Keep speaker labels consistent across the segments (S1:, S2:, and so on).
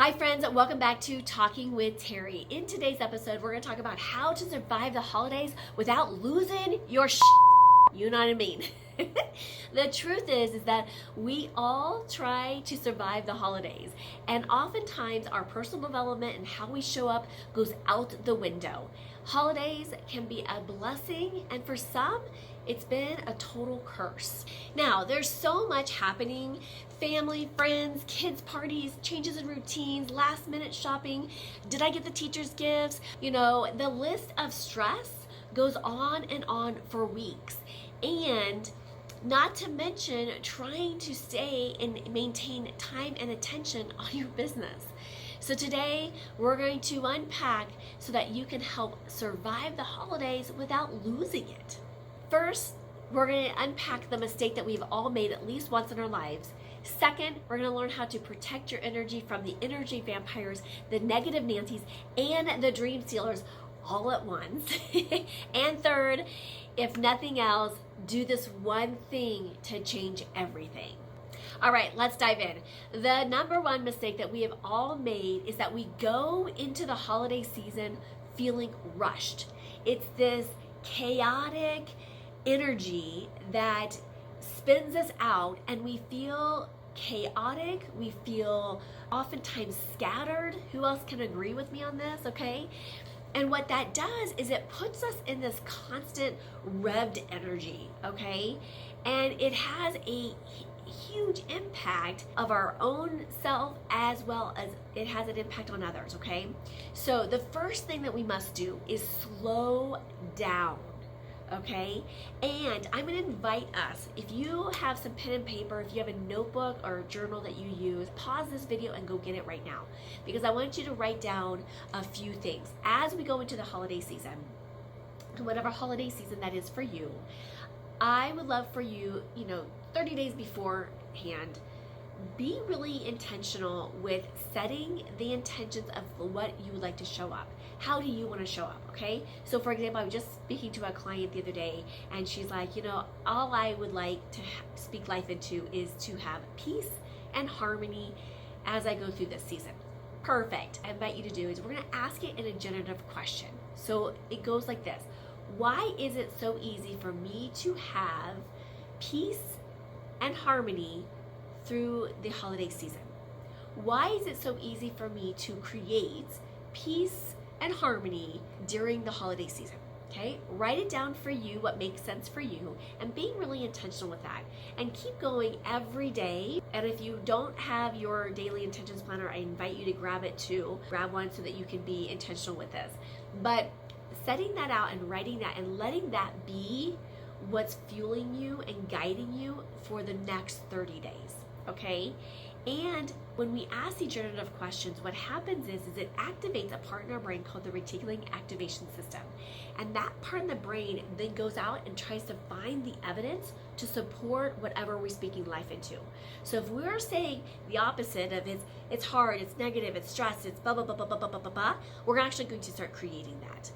S1: Hi friends, welcome back to Talking with Teri. In today's episode, we're going to talk about how to survive the holidays without losing your You know what I mean? The truth is that we all try to survive the holidays, and oftentimes our personal development and how we show up goes out the window. Holidays can be a blessing, and for some, it's been a total curse. Now, there's so much happening: family, friends, kids' parties, changes in routines, last minute shopping. Did I get the teacher's gifts? You know, the list of stress goes on and on for weeks. And not to mention trying to stay and maintain time and attention on your business. So today we're going to unpack so that you can help survive the holidays without losing it. First, we're going to unpack the mistake that we've all made at least once in our lives. Second, we're going to learn how to protect your energy from the energy vampires, the negative Nancys, and the dream stealers all at once. And third, if nothing else, do this one thing to change everything. All right, let's dive in. The number one mistake that we have all made is that we go into the holiday season feeling rushed. It's this chaotic energy that spins us out, and we feel chaotic, we feel oftentimes scattered. Who else can agree with me on this? Okay. And what that does is it puts us in this constant revved energy, okay? And it has a huge impact of our own self, as well as it has an impact on others, okay? So the first thing that we must do is slow down, okay? And I'm going to invite us, if you have some pen and paper, if you have a notebook or a journal that you use, pause this video and go get it right now, because I want you to write down a few things as we go into the holiday season, whatever holiday season that is for you. I would love for you, 30 days beforehand, be really intentional with setting the intentions of what you would like to show up. How do you want to show up, okay? So for example, I was just speaking to a client the other day, and she's like, all I would like to speak life into is to have peace and harmony as I go through this season. Perfect. I invite you to do is we're going to ask it in a generative question. So it goes like this: why is it so easy for me to have peace and harmony through the holiday season? Why is it so easy for me to create peace and harmony during the holiday season? Okay, write it down for you, what makes sense for you, and being really intentional with that. And keep going every day. And if you don't have your daily intentions planner, I invite you to grab it too. Grab one so that you can be intentional with this. But setting that out and writing that and letting that be what's fueling you and guiding you for the next 30 days. Okay? And when we ask these generative questions, what happens is it activates a part in our brain called the reticular activation system. And that part in the brain then goes out and tries to find the evidence to support whatever we're speaking life into. So if we're saying the opposite of it's hard, it's negative, it's stressed, it's blah, blah, blah, blah, blah, blah, blah, blah, we're actually going to start creating that.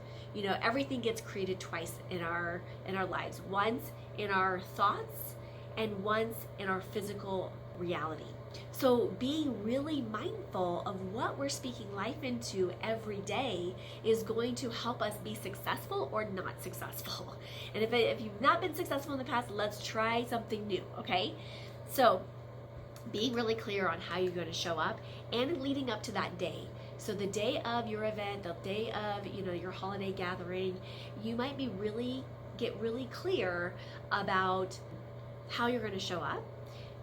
S1: Everything gets created twice in our lives. Once in our thoughts and once in our physical reality. So being really mindful of what we're speaking life into every day is going to help us be successful or not successful. And if you've not been successful in the past, let's try something new, okay? So being really clear on how you're going to show up and leading up to that day. So the day of your event, the day of your holiday gathering, you might get really clear about how you're going to show up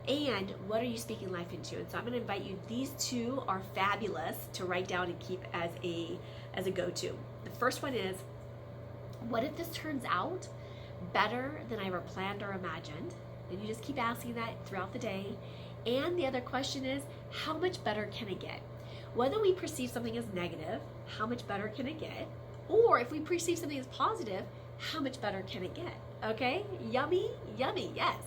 S1: and what are you speaking life into. And so I'm going to invite you. These two are fabulous to write down and keep as a go-to. The first one is, what if this turns out better than I ever planned or imagined? And you just keep asking that throughout the day. And the other question is, how much better can it get? Whether we perceive something as negative, how much better can it get? Or if we perceive something as positive, how much better can it get? Okay? Yummy, yummy, yes.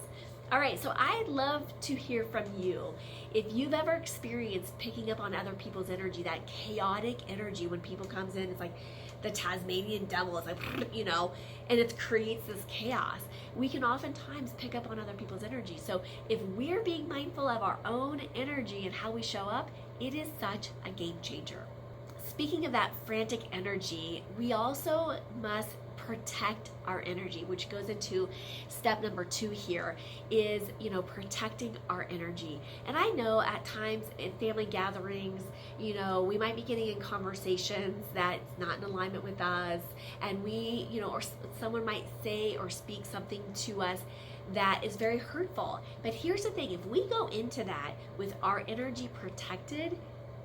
S1: All right, so I'd love to hear from you. If you've ever experienced picking up on other people's energy, that chaotic energy when people comes in, it's like the Tasmanian devil, it's like, and it creates this chaos. We can oftentimes pick up on other people's energy. So if we're being mindful of our own energy and how we show up, it is such a game changer. Speaking of that frantic energy, we also must protect our energy, which goes into step number 2 here is, protecting our energy. And I know at times in family gatherings, we might be getting in conversations that's not in alignment with us, and we, or someone might say or speak something to us that is very hurtful. But here's the thing, if we go into that with our energy protected,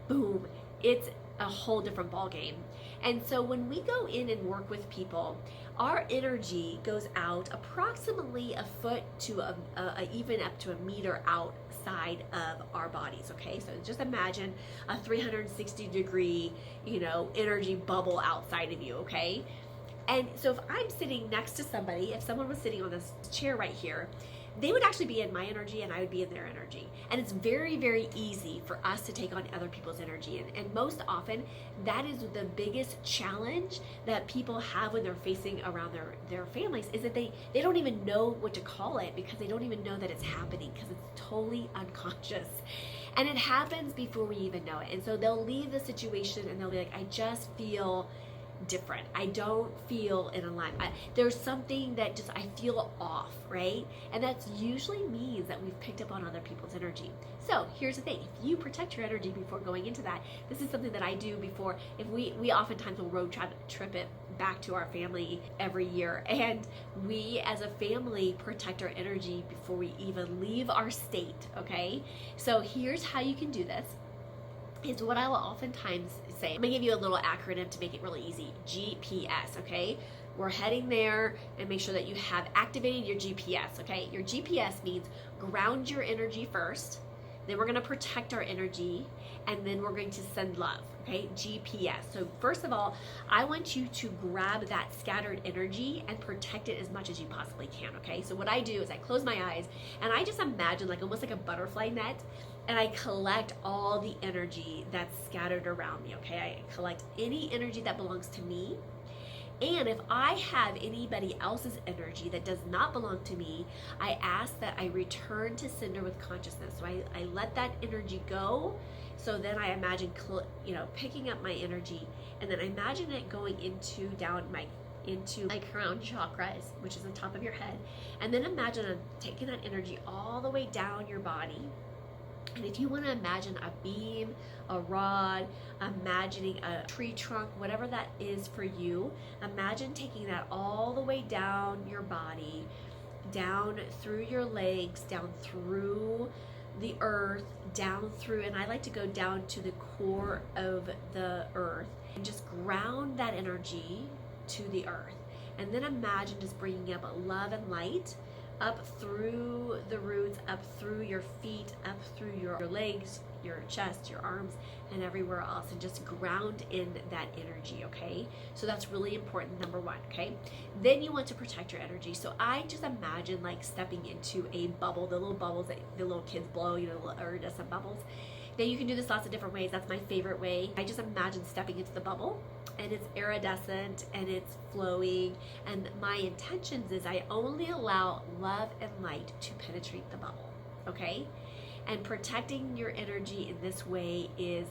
S1: boom, it's a whole different ball game. And so when we go in and work with people, our energy goes out approximately a foot to even up to a meter outside of our bodies. Okay, so just imagine a 360 degree energy bubble outside of you. Okay, and so if I'm sitting next to somebody, if someone was sitting on this chair right here, they would actually be in my energy and I would be in their energy. And it's very, very easy for us to take on other people's energy. And most often, that is the biggest challenge that people have when they're facing around their families, is that they don't even know what to call it, because they don't even know that it's happening, because it's totally unconscious. And it happens before we even know it. And so they'll leave the situation and they'll be like, I just feel different. I don't feel in alignment. There's something that just, I feel off, right? And that's usually means that we've picked up on other people's energy. So here's the thing, if you protect your energy before going into that, this is something that I do before, if we oftentimes will road trip it back to our family every year, and we as a family protect our energy before we even leave our state, okay? So here's how you can do this. Is what I will oftentimes say. I'm gonna give you a little acronym to make it really easy. GPS, okay? We're heading there, and make sure that you have activated your GPS, okay? Your GPS means ground your energy first, then we're gonna protect our energy, and then we're going to send love, okay? GPS. So first of all, I want you to grab that scattered energy and protect it as much as you possibly can, okay? So what I do is I close my eyes, and I just imagine almost like a butterfly net, and I collect all the energy that's scattered around me, okay? I collect any energy that belongs to me. And if I have anybody else's energy that does not belong to me, I ask that I return to sender with consciousness. So I let that energy go. So then I imagine, picking up my energy, and then I imagine it going into my crown chakra, which is the top of your head. And then imagine I'm taking that energy all the way down your body. And if you want to imagine a beam, a rod, imagining a tree trunk, whatever that is for you, imagine taking that all the way down your body, down through your legs, down through the earth, down through, and I like to go down to the core of the earth, and just ground that energy to the earth. And then imagine just bringing up love and light up through the roots, up through your feet, up through your legs, your chest, your arms, and everywhere else, and just ground in that energy, okay? So that's really important, number 1, okay? Then you want to protect your energy. So I just imagine stepping into a bubble, the little bubbles that the little kids blow, little iridescent bubbles. Now you can do this lots of different ways. That's my favorite way. I just imagine stepping into the bubble, and it's iridescent and it's flowing, and my intentions is I only allow love and light to penetrate the bubble, okay? And protecting your energy in this way is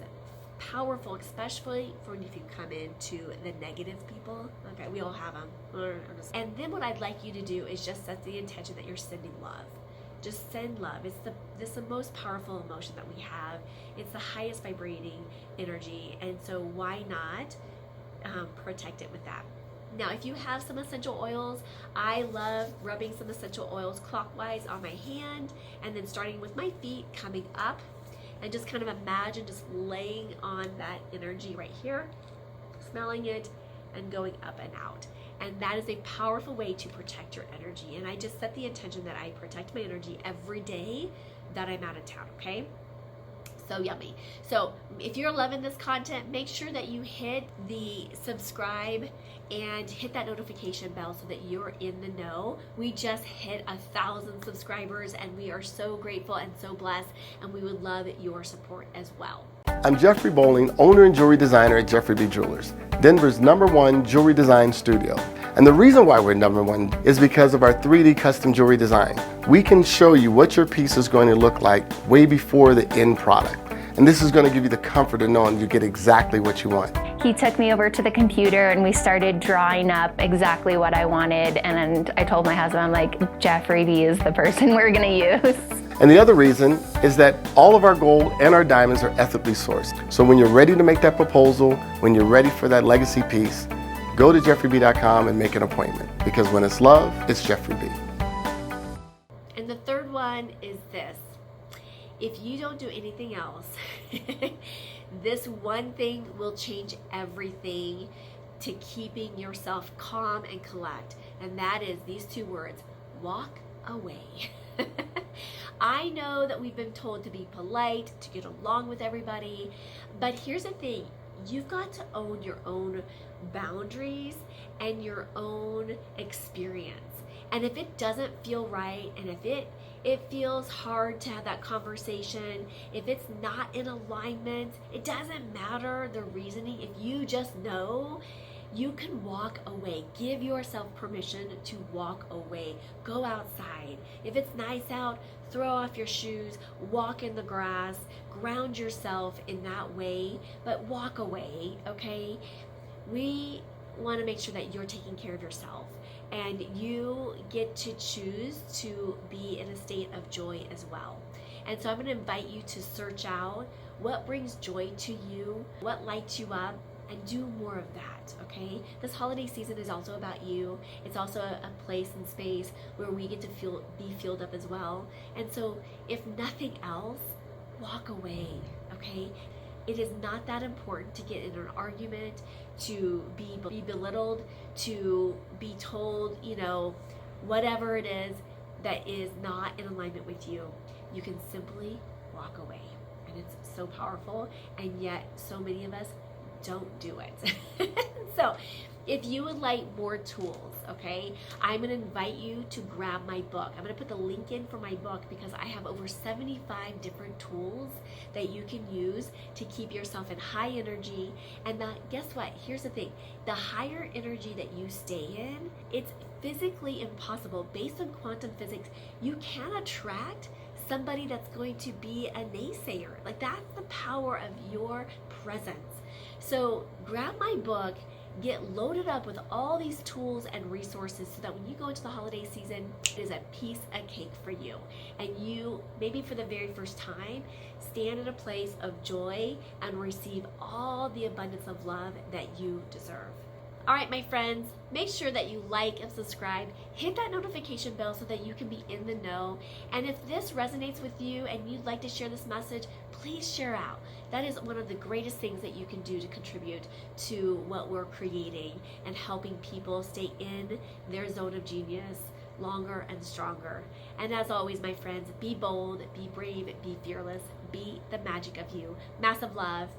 S1: powerful, especially for if you come into the negative people. Okay, we all have them. And then what I'd like you to do is just set the intention that you're sending love. Just send love. It's the most powerful emotion that we have. It's the highest vibrating energy, and so why not protect it with that? Now, if you have some essential oils, I love rubbing some essential oils clockwise on my hand, and then starting with my feet, coming up, and just kind of imagine just laying on that energy right here, smelling it, and going up and out. And that is a powerful way to protect your energy. And I just set the intention that I protect my energy every day that I'm out of town, okay? So yummy. So if you're loving this content, make sure that you hit the subscribe and hit that notification bell so that you're in the know. We just hit 1,000 subscribers, and we are so grateful and so blessed, and we would love your support as well.
S2: I'm Jeffrey Bowling, owner and jewelry designer at Jeffrey B. Jewelers, Denver's #1 jewelry design studio. And the reason why we're #1 is because of our 3D custom jewelry design. We can show you what your piece is going to look like way before the end product. And this is going to give you the comfort of knowing you get exactly what you want.
S3: He took me over to the computer and we started drawing up exactly what I wanted. And I told my husband, I'm like, Jeffrey B is the person we're going to use.
S2: And the other reason is that all of our gold and our diamonds are ethically sourced. So when you're ready to make that proposal, when you're ready for that legacy piece, go to jeffreyb.com and make an appointment. Because when it's love, it's Jeffrey B.
S1: And the third one is this. If you don't do anything else, this one thing will change everything to keeping yourself calm and collect. And that is these two words: walk away. I know that we've been told to be polite, to get along with everybody, but here's the thing. You've got to own your own boundaries and your own experience. And if it doesn't feel right, and if it feels hard to have that conversation, if it's not in alignment, it doesn't matter the reasoning. If you just know, you can walk away. Give yourself permission to walk away. Go outside. If it's nice out, throw off your shoes, walk in the grass, ground yourself in that way, but walk away, okay? We want to make sure that you're taking care of yourself, and you get to choose to be in a state of joy as well. And so I'm going to invite you to search out what brings joy to you, what lights you up, and do more of that, okay? This holiday season is also about you. It's also a place and space where we get to be filled up as well. And so if nothing else, walk away, okay? It is not that important to get in an argument, to be belittled, to be told, whatever it is that is not in alignment with you. You can simply walk away. And it's so powerful, and yet so many of us don't do it. So if you would like more tools, okay, I'm going to invite you to grab my book. I'm going to put the link in for my book because I have over 75 different tools that you can use to keep yourself in high energy. And guess what? Here's the thing. The higher energy that you stay in, it's physically impossible. Based on quantum physics, you can attract somebody that's going to be a naysayer. Like, that's the power of your presence. So grab my book, get loaded up with all these tools and resources so that when you go into the holiday season, it is a piece of cake for you. And you, maybe for the very first time, stand in a place of joy and receive all the abundance of love that you deserve. All right, my friends, make sure that you like and subscribe. Hit that notification bell so that you can be in the know. And if this resonates with you and you'd like to share this message, please share out. That is one of the greatest things that you can do to contribute to what we're creating and helping people stay in their zone of genius longer and stronger. And as always, my friends, be bold, be brave, be fearless, be the magic of you. Massive love.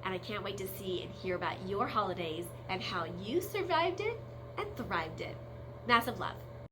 S1: And I can't wait to see and hear about your holidays and how you survived it and thrived it. Massive love.